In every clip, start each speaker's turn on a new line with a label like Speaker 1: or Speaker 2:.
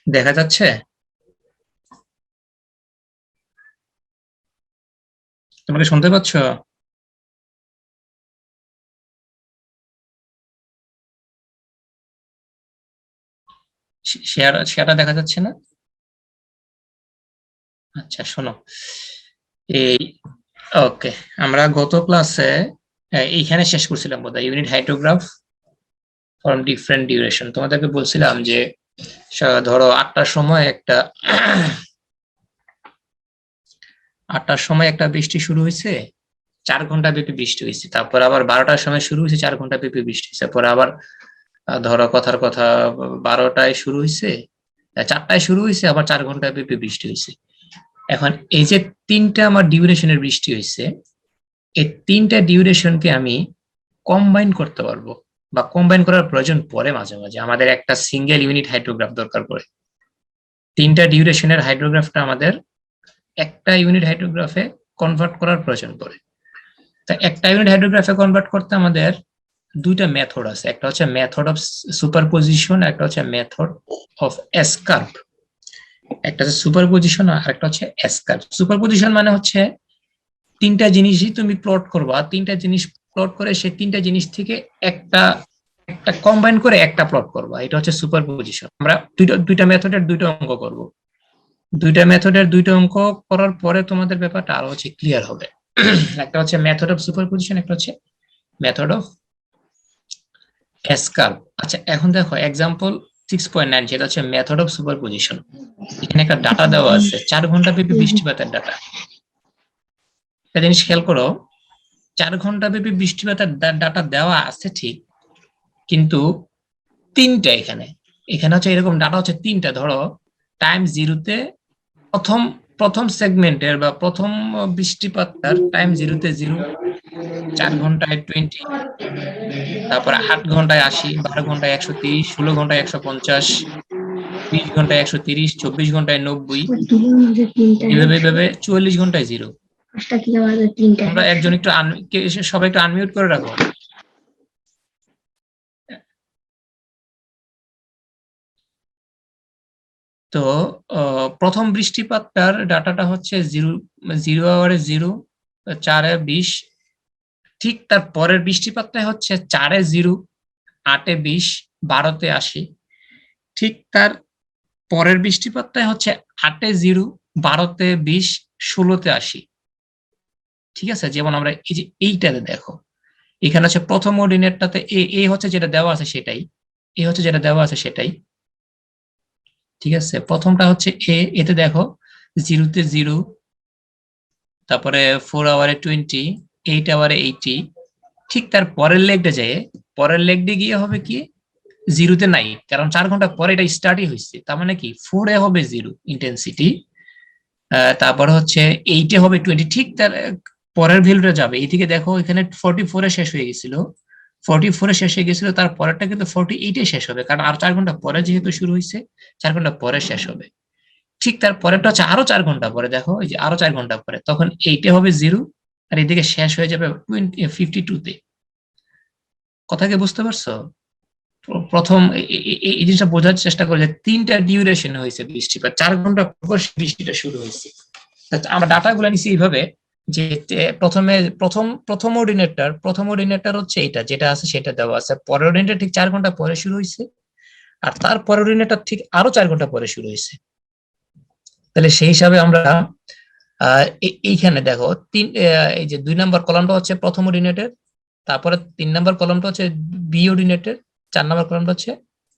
Speaker 1: দেখা যাচ্ছে? তোমরা কি শুনতে পাচ্ছ? শেয়ারটা দেখা যাচ্ছে না? আচ্ছা, শোনো। এই ওকে, আমরা গত ক্লাসে এইখানে শেষ করছিলাম বোধহয়, unit hydrograph from different duration. তোমাদেরকে বলছিলাম যে ধরো 8টার সময় একটা 8টার সময় একটা বৃষ্টি শুরু হয়েছে, 4 ঘন্টা ব্যাপী বৃষ্টি হয়েছে। তারপর আবার 12টার সময় শুরু হয়েছে, 4 ঘন্টা ব্যাপী বৃষ্টি হয়েছে। পরে আবার ধরো কথার কথা 12টায় শুরু হয়েছে, 4টায় শুরু হয়েছে, আবার 4 ঘন্টা ব্যাপী বৃষ্টি হয়েছে। এখন এই যে তিনটা আমার ডিউরেশনের বৃষ্টি হয়েছে, এই তিনটা ডিউরেশনকে আমি কম্বাইন করতে পারবো, বা কম্বাইন করার প্রয়োজন পড়ে মাঝে মাঝে। আমাদের একটা সিঙ্গেল ইউনিট হাইড্রোগ্রাফ দরকার পড়ে। তিনটা ডিউরেশনের হাইড্রোগ্রাফটা আমাদের একটা ইউনিট হাইড্রোগ্রাফে কনভার্ট করার প্রয়োজন পড়ে। তা একটা ইউনিট হাইড্রোগ্রাফে কনভার্ট করতে আমাদের দুইটা মেথড আছে, একটা হচ্ছে মেথড অফ সুপারপজিশন, একটা হচ্ছে মেথড অফ এসকার্ভ। একটা হচ্ছে সুপারপজিশন আর একটা হচ্ছে এসকার্ভ। সুপারপজিশন মানে হচ্ছে তিনটা জিনিসই তুমি প্লট করবা, তিনটা জিনিস প্লট করে সেই তিনটা জিনিস থেকে একটা একটা কম্বাইন করে একটা প্লট করবা, এটা হচ্ছে সুপারপজিশন। আমরা দুইটা মেথডের দুইটা অঙ্ক করব। দুইটা মেথডের দুইটা অঙ্ক করার পরে তোমাদের ব্যাপারটা আরো হচ্ছে ক্লিয়ার হবে। একটা হচ্ছে মেথড অফ সুপারপজিশন, একটা হচ্ছে মেথড অফ এসকার্ভ। আচ্ছা, এখন দেখো এক্সাম্পল 6.9, যেটা হচ্ছে মেথড অফ সুপারপজিশন। এখানে একটা ডাটা দেওয়া আছে, 4 ঘন্টা ব্যাপী বৃষ্টিপাতের ডাটা। একটা জিনিস খেয়াল করো, 4 ঘন্টা ব্যাপী বৃষ্টিপাতের ডাটা দেওয়া আছে ঠিক, কিন্তু তিনটা এখানে এখানে হচ্ছে এরকম ডাটা হচ্ছে তিনটা। ধরো টাইম জিরোতে প্রথম প্রথম সেগমেন্টের বা প্রথম বৃষ্টিপাতটার টাইম জিরোতে 0, 4 ঘন্টায় 20, তারপর 8 ঘন্টায় 80, 12 ঘন্টায় 130, 16 ঘন্টায় 150, 20 ঘন্টায় 130, 24 ঘন্টায় 90, এইভাবে এইভাবে 44 ঘন্টায় 0। তোমরা একজন একটু সবাই একটু আনমিউট করে রাখো। তো প্রথম বৃষ্টিপাতটার ডাটাটা হচ্ছে 0 আওয়ারে 0, 4-এ 20। ঠিক তার পরের বৃষ্টিপাতটা হচ্ছে 4-এ 0, 8-এ 20, 12-তে 80। ঠিক তার পরের বৃষ্টিপাতটা হচ্ছে 8-এ 0, 12-তে 20, 16-তে 80। ঠিক আছে, যেমন আমরা এই যে এইটাতে দেখো, এখানে হচ্ছে প্রথম অর্ডিনেটটাতে এ হচ্ছে যেটা দেওয়া আছে সেটাই, এ হচ্ছে যেটা দেওয়া আছে সেটাই। ঠিক আছে, প্রথমটা হচ্ছে এতে দেখো 0-তে 0, তারপরে 4 আওয়ারে 20, 8 আওয়ারে 80। ঠিক তার পরের লেগটা যায়, পরের লেগটা গিয়ে হবে কি 0-তে নাই, কারণ 4 ঘন্টা পরে এটা স্টার্টই হয়েছে। তার মানে কি 4-এ হবে 0 ইন্টেন্সিটি, তারপরে হচ্ছে 8-এ হবে 20। ঠিক তার পরের ভ্যালুটা যাবে এইদিকে। দেখো এখানে 44-এ শেষ হয়ে গেছিল, 44-এ শেষ হয়ে গেছিল, তার পরেরটা কিন্তু 48-এ শেষ হবে, কারণ আর 4 ঘন্টা পরে যেহেতু শুরু হয়েছে, 4 ঘন্টা পরে শেষ হবে। ঠিক তার পরেরটা হচ্ছে আরো 4 ঘন্টা পরে, দেখো এই যে আরো 4 ঘন্টা পরে, তখন 8-এ হবে 0, আর এদিকে শেষ হয়ে যাবে 52-তে। কথা কি বুঝতে পারছো? প্রথম এই জিনিসটা বোঝার চেষ্টা করে যে তিনটা ডিউরেশন হয়েছে বৃষ্টিপাত, 4 ঘন্টা পর বৃষ্টিটা শুরু হয়েছে। আমরা ডাটা গুলো নিছি এইভাবে যে প্রথমে প্রথম অর্ডিনেটর হচ্ছে এটা যেটা আছে সেটা দেওয়া আছে, পরের অর্ডিনেটর ঠিক 4 ঘন্টা পরে শুরু হয়েছে, আর তার পরের অর্ডিনেটর ঠিক আরো 4 ঘন্টা পরে শুরু হয়েছে। তাহলে সেই হিসাবে আমরা এইখানে দেখো এই যে 2 নম্বর কলামটা হচ্ছে প্রথম অর্ডিনেটর, তারপরে 3 নম্বর কলামটা হচ্ছে বি অর্ডিনেটর, 4 নম্বর কলামটা হচ্ছে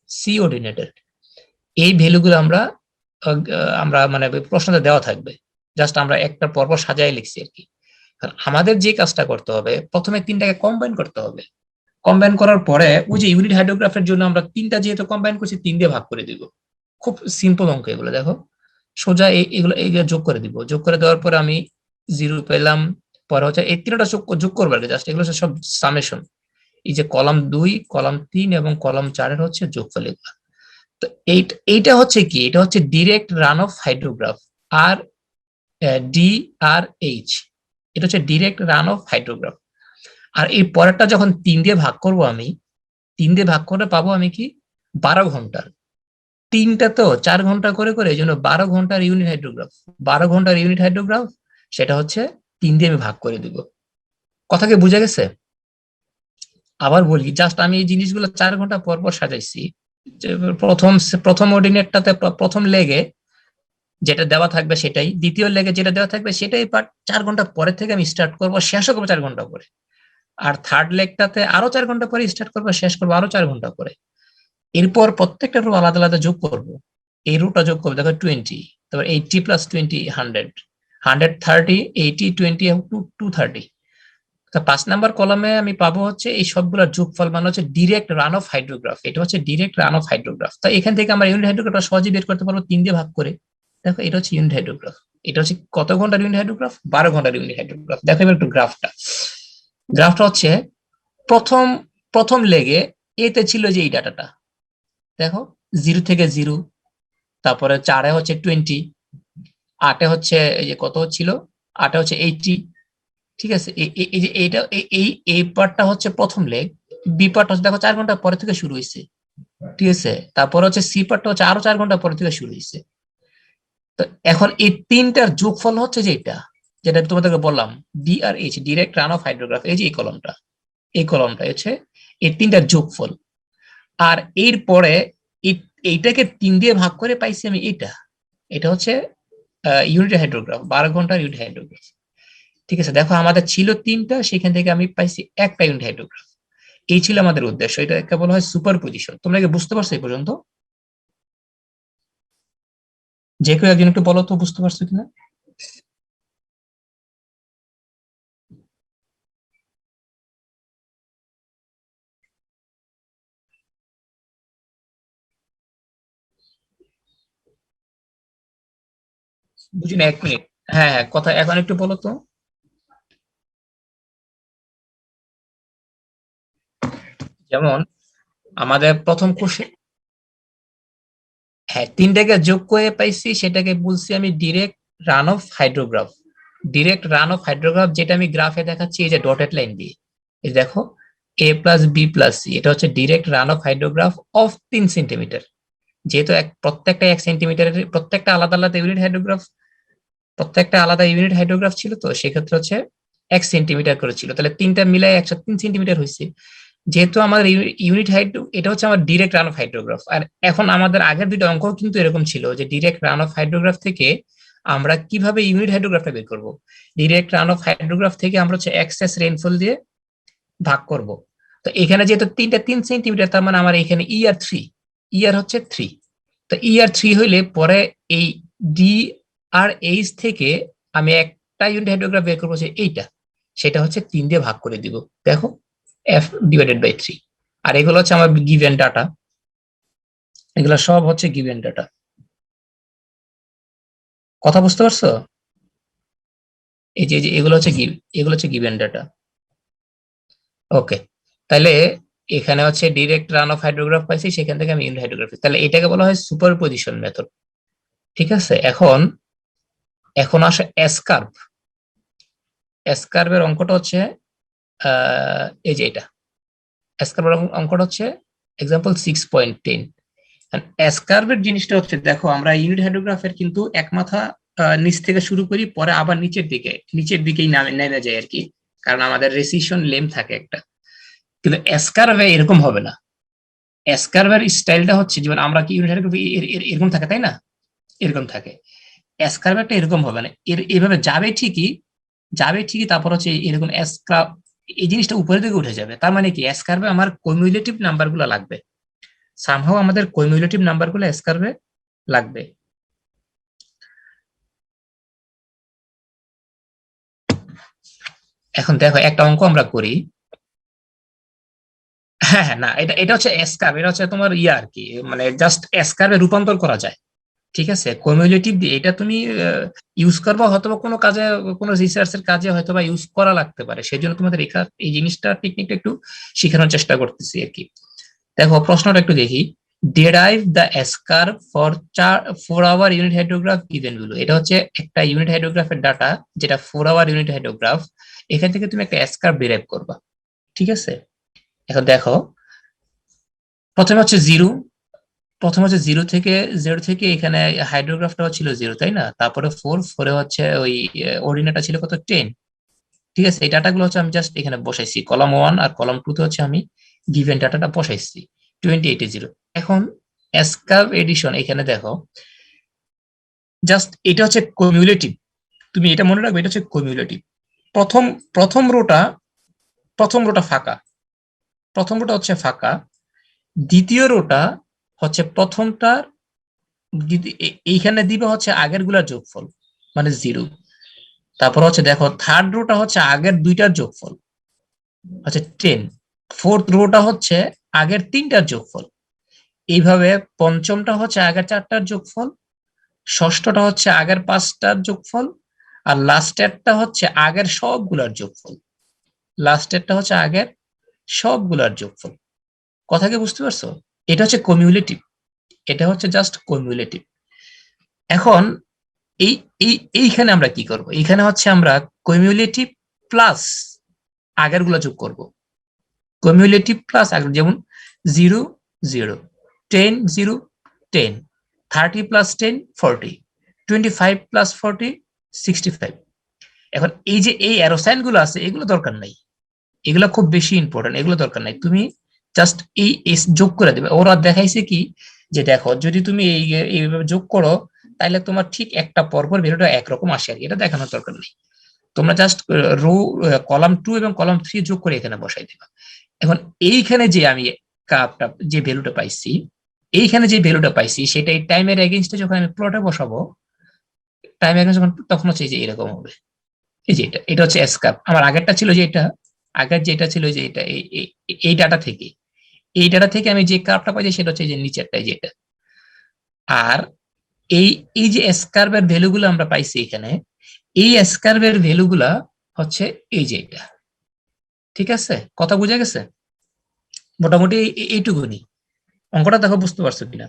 Speaker 1: সি অর্ডিনেটর। এই ভ্যালুগুলো আমরা আমরা মানে প্রশ্নতে দেওয়া থাকবে, জাস্ট আমরা একটা পরপর সাজায় লিখছি আর কি। আমাদের যে কাজটা করতে হবে, প্রথমে তিনটাকে কম্বাইন করতে হবে। কম্বাইন করার পরে ওই যে ইউনিট হাইড্রোগ্রাফের জন্য আমরা তিনটা যেহেতু কম্বাইন করছি, 3 দিয়ে ভাগ করে দিব। খুব সিম্পল অঙ্ক এগুলো, দেখো সোজা এগুলো যোগ করে দিব। যোগ করে দেওয়ার পরে আমি 0 পেলাম। পরে হচ্ছে এই তিনটা যোগ করবো, জাস্ট এগুলো সব সামেশন। এই যে কলাম 2, কলাম 3 এবং কলাম 4-এর হচ্ছে যোগফল এগুলো। তো এইটা হচ্ছে কি, এটা হচ্ছে ডিরেক্ট রান অফ হাইড্রোগ্রাফ, আর ডি আর এইচ, এটা হচ্ছে ডিরেক্ট রান অফ হাইড্রোগ্রাফ। আর এই পরেরটা যখন 3 দিয়ে ভাগ করব, আমি 3 দিয়ে ভাগ করে পাবো আমি কি 12 ঘন্টার। তিনটা তো 4 ঘন্টা করে করে, এই জন্য 12 ঘন্টার ইউনিট হাইড্রোগ্রাফ। 12 ঘন্টার ইউনিট হাইড্রোগ্রাফ সেটা হচ্ছে 3 দিয়ে আমি ভাগ করে দিব। কথা কি বুঝা গেছে? আবার বলি, জাস্ট আমি এই জিনিসগুলো 4 ঘন্টা পর পর সাজাইছি। যে প্রথম প্রথম অর্ডিনেটটাতে প্রথম লেগে যেটা দেওয়া থাকবে সেটাই, দ্বিতীয় লেগে যেটা দেওয়া থাকবে সেটাই, বাট 4 ঘন্টা পরে থেকে আমি স্টার্ট করবো, শেষও করবো 4 ঘন্টা পরে। আর থার্ড লেগটাতে আরো 4 ঘন্টা পরে স্টার্ট করবো, শেষ করবো আরো 4 ঘন্টা পরে। এরপর প্রত্যেকটা রো আলাদা আলাদা যোগ করব। এই রোটা যোগ করবো, দেখো 20, তারপর 80 প্লাস 20 100, 130, 80, 20 230। তা 5 নাম্বার কলামে আমি পাবো হচ্ছে এই সবগুলোর যোগফল, মানে হচ্ছে ডিরেক্ট রান অফ হাইড্রোগ্রাফ। এটা হচ্ছে ডিরেক্ট রান অফ হাইড্রোগ্রাফ। তো এখান থেকে আমরা ইউনিট হাইড্রোগ্রাফ সহজে বের করতে পারবো 3 দিয়ে ভাগ করে। দেখো এটা হচ্ছে ইউনিট হাইড্রোগ্রাফ। এটা হচ্ছে কত ঘন্টার ইউনিট হাইড্রোগ্রাফ? 12 ঘন্টার ইউনিট হাইড্রোগ্রাফ। দেখো এবার একটু গ্রাফটা। গ্রাফটা হচ্ছে প্রথম প্রথম লেগে এতে ছিল যে এই ডাটাটা, দেখো 0 থেকে 0, তারপরে 4-এ হচ্ছে 20, 8-এ হচ্ছে এই যে কত ছিল, 8-এ হচ্ছে 80। ঠিক আছে, এই যে এইটা এই পার্টটা হচ্ছে প্রথম লেগ। বি পার্ট হচ্ছে দেখো 4 ঘন্টা পরে থেকে শুরু হয়েছে। ঠিক আছে, তারপর হচ্ছে সি পার্টটা হচ্ছে আরো 4 ঘন্টা পরে থেকে শুরু হয়েছে। তো এখন এই তিনটার যোগফল হচ্ছে যেটা, যেটা তোমাদেরকে বললাম, ডিআরএইচ, ডিরেক্ট রান অফ হাইড্রোগ্রাফ। এই যে এই কলমটা হচ্ছে এই তিনটার যোগফল। আর এর পরে এইটাকে 3 দিয়ে ভাগ করে পাইছি আমি এটা। এটা হচ্ছে ইউনিট হাইড্রোগ্রাফ, 12 ঘন্টার ইউনিট হাইড্রোগ্রাফ। ঠিক আছে, দেখো আমাদের ছিল 3টা, সেখান থেকে আমি পাইছি একটা ইউনিট হাইড্রোগ্রাফ। এই ছিল আমাদের উদ্দেশ্য। এটাকে বলা হয় সুপার পজিশন। তোমরা কি বুঝতে পারছো এই পর্যন্ত? যে কেউ একজন একটু বলো তো, বুঝতে পারছো কিনা? বুঝি না, 1 মিনিট। হ্যাঁ হ্যাঁ, কথা এখন একটু বলো তো। যেমন আমাদের প্রথম কোশ্চেন, হ্যাঁ 3টাকে যোগ করে পাইছি, সেটাকে বলছি আমি direct runoff hydrograph. Direct runoff hydrograph যেটা আমি গ্রাফে দেখাচ্ছি এই যে ডটেড লাইন দিয়ে। এই দেখো A plus B plus C, এটা হচ্ছে direct runoff hydrograph of 3 centimetre. যেহেতু প্রত্যেকটা 1 সেন্টিমিটারের, প্রত্যেকটা আলাদা আলাদা ইউনিট হাইড্রোগ্রাফ, প্রত্যেকটা আলাদা ইউনিট হাইড্রোগ্রাফ ছিল, তো সেক্ষেত্রে হচ্ছে 1 সেন্টিমিটার করে ছিল, তাহলে তিনটা মিলাই 103 সেন্টিমিটার হয়েছে। যেহেতু আমাদের ইউনিট হাইট, এটা হচ্ছে আমার ডিরেক্ট রান অফ হাইড্রোগ্রাফ। আর এখন আমাদের আগের দুটো অঙ্ক কিন্তু এরকম ছিল যে ডিরেক্ট রান অফ হাইড্রোগ্রাফ থেকে আমরা কিভাবে ইউনিট হাইড্রোগ্রাফটা বের করব। ডিরেক্ট রান অফ হাইড্রোগ্রাফ থেকে আমরা হচ্ছে এক্সেস রেইনফল দিয়ে ভাগ করব। তো এখানে যেহেতু 3 সেন্টিমিটার, তার মানে আমার এখানে ইয়ার হচ্ছে 3। তো ইয়ার 3 হইলে পরে এই ডি আর এইচ থেকে আমি একটা ইউনিট হাইড্রোগ্রাফ বের করবো, যে এইটা, সেটা হচ্ছে 3 দিয়ে ভাগ করে দিব। দেখো F/3। আর এগুলো হচ্ছে আমার গিভেন ডাটা, এগুলো সব হচ্ছে গিভেন ডাটা। কথা বুঝতে পারছো? এই যে এগুলো হচ্ছে গিভেন ডাটা। ওকে, তাহলে এখানে হচ্ছে ডিরেক্ট রান অফ হাইড্রোগ্রাফ পাইছি, সেখান থেকে আমি ইউনিট হাইড্রোগ্রাফি, তাহলে এটাকে বলা হয় সুপার পজিশন মেথড। ঠিক আছে, এখন এখন আসে এসকার্ভ। এসকার্ভের অঙ্কটা হচ্ছে এই যে এটা। এসকার্ভের অঙ্কটা হচ্ছে এক্সাম্পল 6.10। এসকার্ভের জিনিসটা হচ্ছে, দেখো আমরা ইউনিট হাইড্রোগ্রাফের কিন্তু এক মাথা নিচ থেকে শুরু করি, পরে আবার নিচের দিকেই নেমে যায় আর কি, কারণ আমাদের রেসিশন লেম থাকে একটা। কিন্তু এসকার্ভে এরকম হবে না। এসকার্ভের স্টাইলটা হচ্ছে, যেমন আমরা কি ইউনিট হাইড্রোগ্রাফি এরকম থাকে, তাই না? এরকম থাকে। এসকার্ভেরটা এরকম হবে না, এভাবে যাবে ঠিকই, তারপর হচ্ছে এরকম এসকার্ভ, এই জিনিসটা উপরের দিকে উঠে যাবে। তার মানে কি, এসকার্ভে আমার কিউমুলেটিভ নাম্বার গুলো লাগবে, সামহাও আমাদের কিউমুলেটিভ নাম্বার গুলো এসকার্ভে লাগবে। এখন দেখো একটা অঙ্ক আমরা করি। হ্যাঁ হ্যাঁ, না এটা এটা হচ্ছে এসকার্ভ, এটা হচ্ছে তোমার ইয়া আর কি, মানে জাস্ট এসকার্ভে রূপান্তর করা যায়। ঠিক আছে, কিউমুলেটিভ দিয়ে এটা তুমি ইউজ করবা হয়তো বা কোনো কাজে, কোনো রিসার্চের কাজে হয়তো বা ইউজ করা লাগতে পারে, সেই জন্য তোমাদের এই জিনিসটা টেকনিকটা একটু শেখানোর চেষ্টা করতেছি আর কি। দেখো প্রশ্নটা একটু দেখি। Derive the S curve for 4 hour unit hydrograph given below. এটা হচ্ছে একটা ইউনিট হাইড্রোগ্রাফের ডাটা, যেটা 4 আওয়ার ইউনিট হাইড্রোগ্রাফ। এখান থেকে তুমি একটা এসকার ডিরাইভ করবা। ঠিক আছে, এখন দেখো প্রথমে হচ্ছে 0, প্রথম হচ্ছে জিরো থেকে এখানে হাইড্রোগ্রাফটাও ছিল জিরো, তাই না? তারপরে ফোরে হচ্ছে ওই অর্ডিনেটটা ছিল কত, 10। ঠিক আছে, এই ডাটাগুলো হচ্ছে আমি জাস্ট এখানে বসাইছি, কলাম 1 আর কলাম 2 তে হচ্ছে আমি গিভেন ডাটাটা বসাইছি 28 এ 0। এখন এসকার্ভ এডিশন এখানে দেখো, জাস্ট এটা হচ্ছে কিউমুলেটিভ। তুমি এটা মনে রাখবে, এটা হচ্ছে কিউমুলেটিভ। প্রথম প্রথম রোটা প্রথম রোটা ফাঁকা, প্রথম রোটা হচ্ছে ফাঁকা। দ্বিতীয় রোটা হচ্ছে প্রথমটার এইখানে দিবে হচ্ছে আগের গুলার যোগফল, মানে 0। তারপর হচ্ছে দেখো থার্ড রোটা হচ্ছে আগের দুইটার যোগফল, হচ্ছে 10। ফোর্থ রোটা হচ্ছে আগের তিনটার যোগফল। এইভাবে পঞ্চমটা হচ্ছে আগের চারটার যোগফল, ষষ্ঠটা হচ্ছে আগের পাঁচটার যোগফল, আর লাস্টেরটা হচ্ছে আগের সবগুলার যোগফল। লাস্টেরটা হচ্ছে আগের সবগুলার যোগফল। কথা কি বুঝতে পারছো? এটা হচ্ছে কিউমুলেটিভ, এটা হচ্ছে জাস্ট কিউমুলেটিভ। এখন এই এইখানে আমরা কি করব? এইখানে হচ্ছে আমরা কিউমুলেটিভ প্লাস আগের গুলা যোগ করব। কিউমুলেটিভ প্লাস আগের, যেমন 0 0, 10 0 10, 30 প্লাস 10 40, 25 প্লাস 40 65। এখন এই যে এই অ্যারো সাইন গুলো আছে, এগুলো দরকার নাই, এগুলো খুব বেশি ইম্পর্টেন্ট, এগুলো দরকার নাই। তুমি জাস্ট এই যোগ করে দেবে। ওরা দেখাইছে কি, যে দেখো যদি তুমি এইভাবে যোগ করো, তাহলে তোমার ঠিক একটা পরপর ভ্যালুটা একরকম আসে আর কি। এটা দেখানোর দরকার নেই, তোমরা জাস্ট রো কলাম 2 এবং কলাম 3 যোগ করে এখানে বসাই দিবা। এখন এইখানে যে আমি কাপটা যে ভ্যালুটা পাইছি, এইখানে যে ভ্যালুটা পাইছি সেটা এই টাইমের এগেইনস্টে যখন আমি প্লটে বসাবো, টাইম এগেইনস্ট যখন, তখন হচ্ছে এই যে এরকম হবে। এই যে এটা এটা হচ্ছে এস কাপ। আমার আগেরটা ছিল যে এটা, আগের যেটা ছিল যে এটা এই ডাটা থেকে, এই ডাটা থেকে আমি যে কার্ভটা পাইছি সেটা হচ্ছে এই যে নিচেরটাই যেটা। আর এই এই যে এসকার্ভের ভ্যালুগুলো আমরা পাইছি এখানে, এই এসকার্ভের ভ্যালুগুলা হচ্ছে এই যে এটা। ঠিক আছে, কথা বোঝা গেছে? মোটামুটি এইটুকুনি। অঙ্কটা দেখো বুঝতে পারছো কিনা।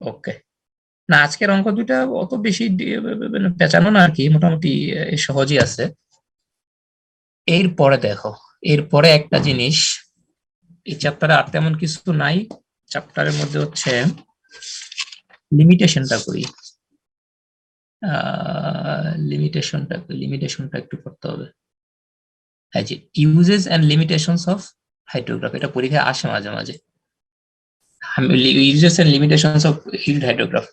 Speaker 1: ওকে। না, আজকের অঙ্ক দুইটা অত বেশি মানে পেঁচানো না আর কি, মোটামুটি সহজই আছে। এরপরে দেখো, এরপরে একটা জিনিস, এই চ্যাপ্টারে আর তেমন কিছু নাই। চ্যাপ্টারের মধ্যে হচ্ছে লিমিটেশনটা করি। লিমিটেশনটা একটু করতে হবে। হ্যাঁ, যে uses and limitations of hydrograph, এটা পরীক্ষায় আসে মাঝে মাঝে। Uses and limitations of hit hydrograph.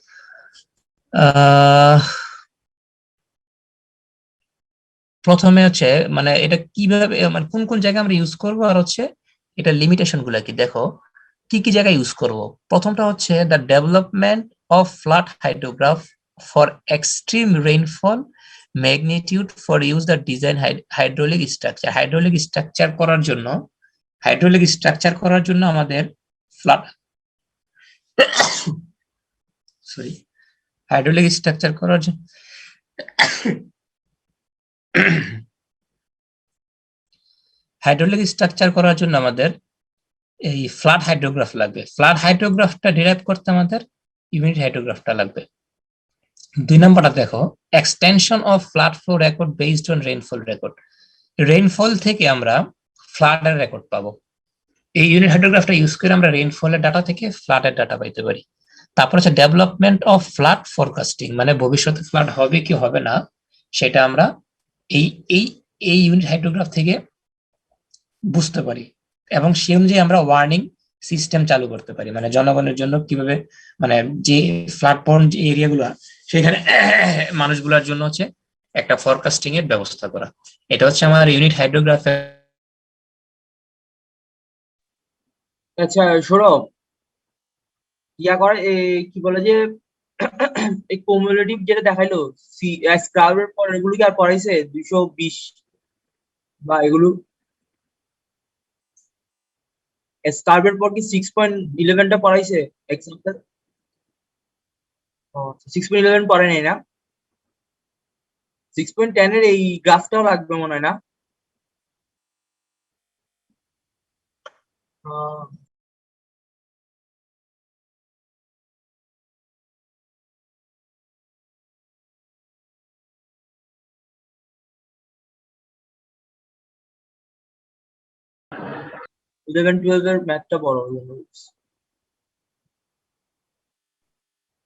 Speaker 1: প্রথমে হচ্ছে মানে এটা কিভাবে, মানে কোন কোন জায়গায় আমরা ইউজ করবো, আর হচ্ছে এটা লিমিটেশন গুলা কি, দেখো কি কি জায়গায় ইউজ করব। প্রথমটা হচ্ছে the development of flood hydrograph for extreme rainfall magnitude for use the design hydraulic structure. Hydraulic structure করার জন্য আমাদের ফ্লাড, সরি, হাইড্রোলিক স্ট্রাকচার করার জন্য হাইড্রোলিক স্ট্রাকচার করার জন্য আমাদের এই ফ্লাড হাইড্রোগ্রাফ লাগবে। ফ্লাড হাইড্রোগ্রাফটা ডিরাইভ করতে আমাদের ইউনিট হাইড্রোগ্রাফটা লাগবে। 2 নম্বরটা দেখো, extension of flood flow record based on rainfall record. Rainfall থেকে আমরা ফ্লাডের রেকর্ড পাবো। এই ইউনিট হাইড্রোগ্রাফটা ইউজ করে আমরা রেইনফলের ডাটা থেকে ফ্লাডের ডাটা পাইতে পারি। তারপর হচ্ছে ডেভেলপমেন্ট অফ ফ্লাড ফরকাস্টিং, মানে ভবিষ্যতে ফ্লাড হবে কি হবে না সেটা আমরা এই এই এই ইউনিট হাইড্রোগ্রাফ থেকে বুঝতে পারি, এবং সে অনুযায়ী আমরা ওয়ার্নিং সিস্টেম চালু করতে পারি, মানে জনগণের জন্য কিভাবে, মানে যে ফ্লাড প্রোন যে এরিয়াগুলো সেখানে মানুষগুলোর জন্য হচ্ছে একটা ফরকাস্টিং এর ব্যবস্থা করা। এটা হচ্ছে আমার ইউনিট হাইড্রোগ্রাফের।
Speaker 2: আচ্ছা, সৌরভ, ইয়া করে কি বলে যে এই কুমুলেটিভ যেটা দেখাইলো স্ক্রাবের পর এগুলো কি আর পড়াইছে 220 বা এগুলো স্ক্রাবের পর কি 6.11টা পড়াইছে এক্সাম্পল? 6.11 পড়ে নাই না? 6.10 এর এই গ্রাফটাও লাগবে মনে হয় না? আহ, 11-12 এর ম্যাথটা বড় হয়ে গেল।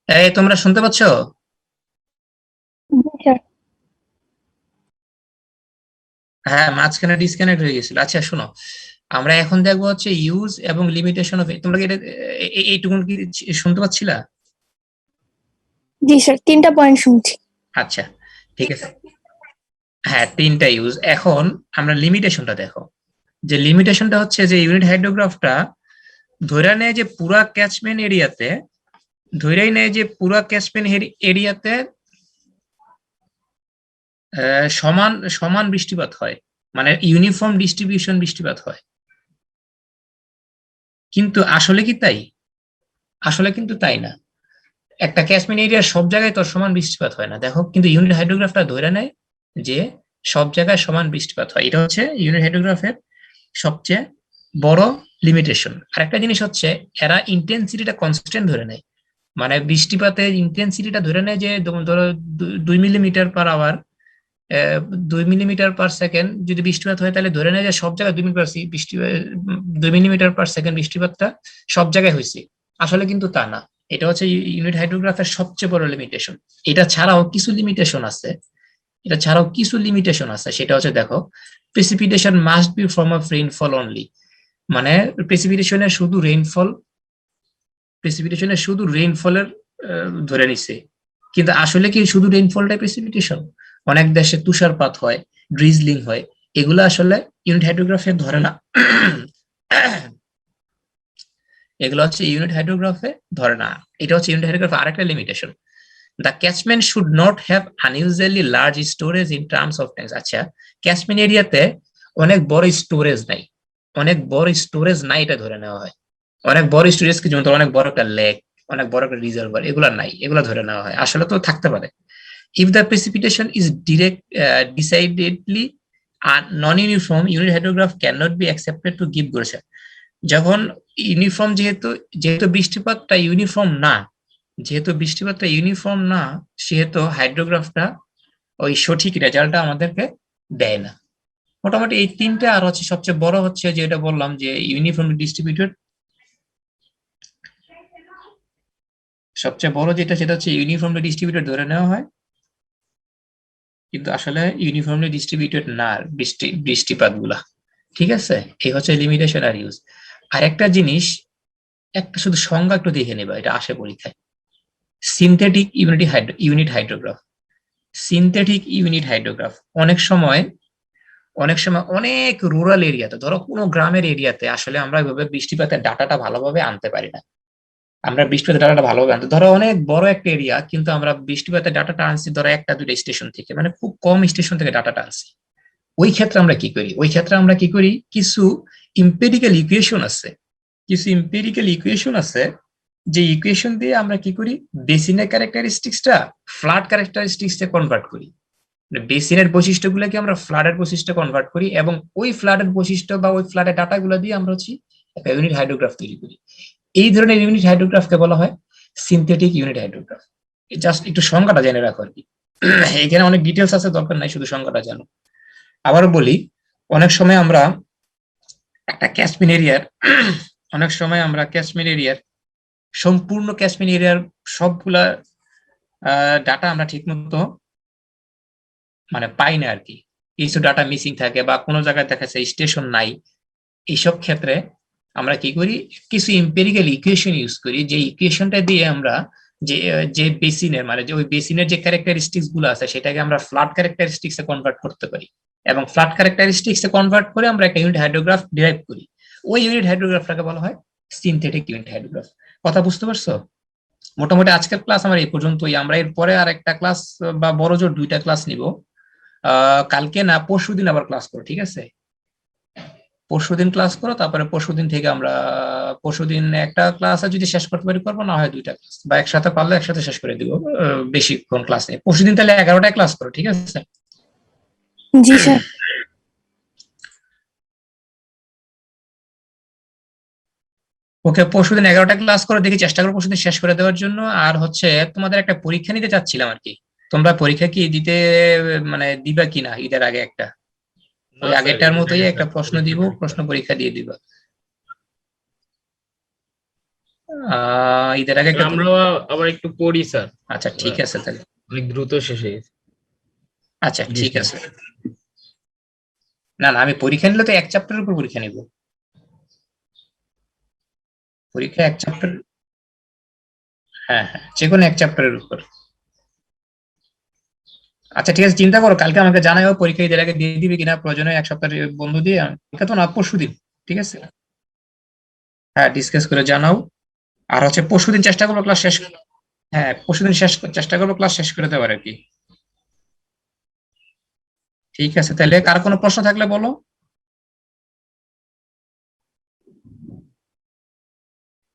Speaker 1: এই তোমরা শুনতে পাচ্ছ?
Speaker 3: জি স্যার।
Speaker 1: হ্যাঁ, মাঝখানে ডিসকানেক্ট হয়ে গেছিল। আচ্ছা শোনো, আমরা এখন দেখবো হচ্ছে ইউজ এবং লিমিটেশন অফ, তোমরা কি এইটুকু কি শুনতে পাচ্ছিলা?
Speaker 3: জি স্যার, 3টা পয়েন্ট শুনছি।
Speaker 1: আচ্ছা ঠিক আছে, হ্যাঁ 3টা ইউজ। এখন আমরা লিমিটেশনটা দেখো, যে লিমিটেশনটা হচ্ছে যে ইউনিট হাইড্রোগ্রাফটা ধরে নেয় যে পুরা ক্যাচমেন্ট এরিয়াতে, ধরেই নেয় যে পুরা ক্যাচমেন্ট এরিয়াতে সমান সমান বৃষ্টিপাত হয়, মানে ইউনিফর্ম ডিস্ট্রিবিউশন বৃষ্টিপাত হয়। কিন্তু আসলে কি তাই? আসলে কিন্তু তাই না। একটা ক্যাচমেন্ট এরিয়ার সব জায়গায় তো সমান বৃষ্টিপাত হয় না। দেখো, কিন্তু ইউনিট হাইড্রোগ্রাফটা ধরে নেয় যে সব জায়গায় সমান বৃষ্টিপাত হয়। এটা হচ্ছে ইউনিট হাইড্রোগ্রাফের সবচেয়ে বড় লিমিটেশন। আরেকটা জিনিস হচ্ছে এরা ইন্টেন্সিটিটা কনস্ট্যান্ট ধরে নেয়, মানে বৃষ্টিপাতের ইন্টেন্সিটিটা ধরে নেয় যে ধরো 2 millimetre per hour, 2 millimetre per second যদি বৃষ্টিপাত হয়, তাহলে ধরে নেয় যে সব জায়গায় 2 মিলিমিটার পার সেকেন্ড বৃষ্টিপাতটা সব জায়গায় হয়েছে। আসলে কিন্তু তা না। এটা হচ্ছে ইউনিট হাইড্রোগ্রাফের সবচেয়ে বড় লিমিটেশন। এটা ছাড়াও কিছু লিমিটেশন আছে, সেটা হচ্ছে দেখো, precipitation must be from of rainfall only, মানে প্রেসিপিটেশনের শুধু রেইনফল, প্রেসিপিটেশনের শুধু রেইনফলের ধরে নিছে। কিন্তু আসলে কি শুধু রেইনফলটাই প্রেসিপিটেশন? অনেক দেশে তুষারপাত হয়, ড্রিজলিং হয়, এগুলো আসলে ইউনিট হাইড্রোগ্রাফে ধরে না। এগুলো হচ্ছে ইউনিট হাইড্রোগ্রাফে ধরে না। এটা হচ্ছে ইউনিট হাইড্রোগ্রাফে আরেকটা limitation. The catchment should not have unusually large storage in terms of tanks. আচ্ছা, ক্যাচমেন্ট এরিয়াতে অনেক বড় স্টোরেজ নাই, এটা ধরে নেওয়া হয়। অনেক বড় স্টোরেজ কি, যেমন অনেক বড় একটা লেক, অনেক বড় একটা রিজার্ভার, এগুলা নাই, এগুলা ধরে নেওয়া হয়। আসলে তো থাকতে পারে। If the precipitation is decidedly non uniform, unit hydrograph can not be accepted to give গোরেশন। যখন ইউনিফর্ম, যেহেতু বৃষ্টিপাতটা ইউনিফর্ম না, সেহেতু হাইড্রোগ্রাফটা ওই সঠিক রেজাল্টটা আমাদেরকে দেয় না। মোটামুটি এই 3টে। আর হচ্ছে সবচেয়ে বড় হচ্ছে যেটা বললাম যে ইউনিফর্মলি ডিস্ট্রিবিউটেড, সবচেয়ে বড় যেটা সেটা হচ্ছে ইউনিফর্মলি ডিস্ট্রিবিউটেড ধরে নেওয়া হয়, কিন্তু আসলে ইউনিফর্মলি ডিস্ট্রিবিউটেড না বৃষ্টিপাত গুলা। ঠিক আছে, এই হচ্ছে লিমিটেশন আর ইউজ। আর একটা জিনিস, একটা শুধু সংজ্ঞা একটু দেখে নেবা, এটা আসে পরীক্ষায়। Synthetic unit hydrograph. Synthetic unit hydrograph অনেক সময় অনেক রুরাল এরিয়াতে, ধরো কোনো গ্রামের এরিয়াতে আসলে আমরা ওইভাবে বৃষ্টিপাতের ডাটাটা ভালোভাবে আনতে পারি না। ধরো অনেক বড় একটা এরিয়া, কিন্তু আমরা বৃষ্টিপাতের ডাটাটা আনছি ধরো 1-2টা স্টেশন থেকে, মানে খুব কম স্টেশন থেকে ডাটাটা আনছি। ওই ক্ষেত্রে আমরা কি করি, কিছু ইম্পেরিক্যাল ইকুয়েশন আছে, যে ইকুয়েশন দিয়ে আমরা কি করি, বেসিনের ক্যারেক্টারিস্টিক্সটা ফ্লাড ক্যারেক্টারিস্টিক্সে কনভার্ট করি। বেসিনের বৈশিষ্ট্যগুলোকে আমরা ফ্লাডের বৈশিষ্ট্য কনভার্ট করি, এবং ওই ফ্লাডের বৈশিষ্ট্য বা ওই ফ্লাডের ডাটাগুলো দিয়ে আমরা হচ্ছে একটা ইউনিট হাইড্রোগ্রাফ তৈরি করি। এই ধরনের ইউনিট হাইড্রোগ্রাফকে বলা হয় সিনথেটিক ইউনিট হাইড্রোগ্রাফ। জাস্ট একটু সংজ্ঞাটা জেনে রাখো আর কি। এখানে অনেক ডিটেলস আছে, দরকার নাই, শুধু সংজ্ঞাটা জানো। আবারও বলি, অনেক সময় আমরা একটা ক্যাচমেন্ট এরিয়ার সম্পূর্ণ ক্যাচমেন্ট এরিয়ার সবগুলা ডাটা আমরা ঠিক মতো মানে পাই না আর কি। কিছু ডাটা মিসিং থাকে, বা কোনো জায়গায় দেখা যাচ্ছে স্টেশন নাই। এইসব ক্ষেত্রে আমরা কি করি, কিছু এম্পিরিক্যাল ইকুয়েশন ইউজ করি, যে ইকুয়েশনটা দিয়ে আমরা যে যে বেসিনের, মানে যে ওই বেসিনের যে ক্যারেক্টারিস্টিক্স গুলো আছে সেটাকে আমরা ফ্লাড ক্যারেক্টারিস্টিক্স এ কনভার্ট করতে পারি, এবং ফ্লাড ক্যারেক্টারিস্টিক্স এ কনভার্ট করে আমরা একটা ইউনিট হাইড্রোগ্রাফ ডিরাইভ করি। ওই ইউনিট হাইড্রোগ্রাফটাকে বলা হয় সিনথেটিক ইউনিট হাইড্রোগ্রাফ। কথা বুঝতে পারছো? মোটামুটি আজকের ক্লাস আমার এই পর্যন্তই। আমরা এরপরে আর একটা ক্লাস বা বড় জোর 2টা ক্লাস নিব। কালকে না পরশুদিন আবার ক্লাস করো, ঠিক আছে? পরশুদিন ক্লাস করো, তারপরে পরশুদিন থেকে আমরা পরশুদিন একটা ক্লাস যদি শেষ করতে পারি করবো, না হয় 2টা ক্লাস, বা একসাথে পারলে একসাথে শেষ করে দিব। বেশিক্ষণ ক্লাস নেই পরশুদিন, তাহলে 11টায় ক্লাস করো, ঠিক আছে?
Speaker 3: জি স্যার।
Speaker 1: ওকে, পরশুদিন 11টায় ক্লাস করো, দেখি চেষ্টা করো পরশুদিন শেষ করে দেওয়ার জন্য। আর হচ্ছে তোমাদের একটা পরীক্ষা নিতে চাচ্ছিলাম আর কি। তোমরা পরীক্ষা কি দিতে মানে দিবা কিনা ঈদের আগে? একটা ওই আগেরটার মতোই একটা প্রশ্ন দিব, প্রশ্ন পরীক্ষা দিয়ে দিবা। ঈদের আগে একটা
Speaker 4: আমরা আবার একটু পড়ি স্যার,
Speaker 1: আচ্ছা ঠিক আছে তাহলে,
Speaker 4: অনেক দ্রুত শেষ হয়ে গেছে।
Speaker 1: আচ্ছা
Speaker 4: জি,
Speaker 1: ঠিক
Speaker 4: স্যার।
Speaker 1: আছে। না না, আমি পরীক্ষা নিলে তো এক চ্যাপ্টারের উপর পরীক্ষা নিব, পরীক্ষা এক চ্যাপ্টার, হ্যাঁ হ্যাঁ, যে কোনো এক চ্যাপ্টারের উপর। আচ্ছা ঠিক আছে, চিন্তা করো, কালকে আমাকে জানাও পরীক্ষা ঈদের আগে দিয়ে দিবে কিনা, প্রয়োজনে এক সপ্তাহের বন্ধ দিয়ে, পরীক্ষা তো না পরশুদিন, ঠিক আছে? হ্যাঁ ডিসকাস করে জানাও। আর হচ্ছে পরশুদিন চেষ্টা করবো ক্লাস শেষ, হ্যাঁ পরশুদিন চেষ্টা করবো ক্লাস শেষ করে দেওয়ার আর কি। ঠিক আছে, তাহলে কার কোনো প্রশ্ন থাকলে বলো।